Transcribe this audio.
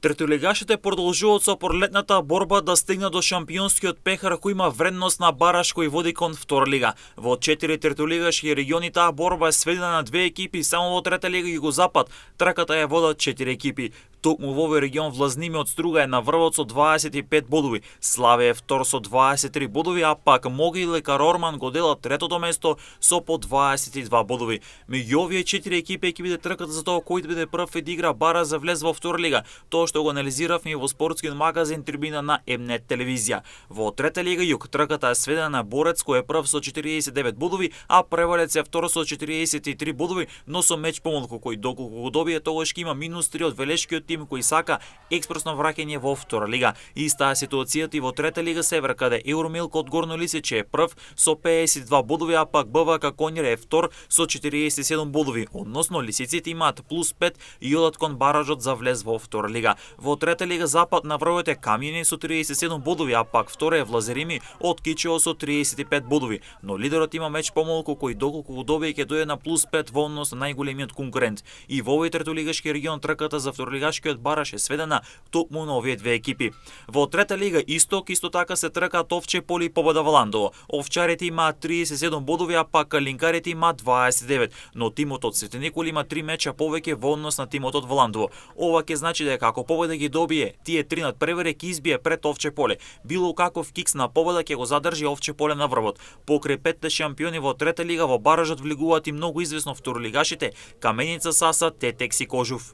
Третолигашите продолжуваат со пролетната борба да стигнат до шампионскиот пехар кој има вредност на бараш кој води кон втора лига. Во 4 третолигашки региони таа борба е сведена на 2 екипи, само во трета лига Југозапад трката ја водат 4 екипи. Токму во овој регион Влазними од Струга е на врвот со 25 бодови, Славе е втор со 23 бодови, а пак Моги и Лекар Орман го делат третото место со по 22 бодови. Меѓу овие 4 екипи ќе биде трката за тоа кој да биде прв и да игра бара за влез во втора лига. Тоа што го анализиравме и во спортскиот магазин Трибина на М-нет телевизија. Во трета лига Југ трката е сведена на Борец кој е прв со 49 бодови, а Превалец е втор со 43 бодови, но со меч помалку кој доколку го добие тогаш ќе има -3 од велешкиот тим кој сака експресно враќање во втора лига. Истаа ситуацијата и во трета лига Север каде Евромилк од Горно Лисиче е прв со 52 бодови, а пак БВК Конјер е втор со 47 бодови, односно лисиците имаат +5 и одат кон баражот за влез во втора лига. Во трета лига Запад на врвот е Камјани со 37 бодови, а пак втора е Влазерими од Кичево со 35 бодови, но лидерот има меч помалку кој доколку го добие ќе дојде на +5 во однос на најголемиот конкурент. И во овој третолигашки регион трката за второлигашкиот бараш е сведена токму на овие две екипи. Во трета лига Исток исто така се тркаат Овче Поле и Победа Валандово. Овчарите имаат 37 бодови, а пак Калинкарите имаат 29, но тимот од Свети Никола има 3 меча повеќе во однос на тимот од Валандово. Ова ќе значи дека ако Победа ги добие, тие 3 надпревари ќе избие пред Овче Поле. Било каков кикс на Победа ќе го задржи Овче Поле на врвот. Покрај петте шампиони во трета лига во баражот влегуваат и многу известно второлигашите Каменица Саса, Тетекс и Кожув.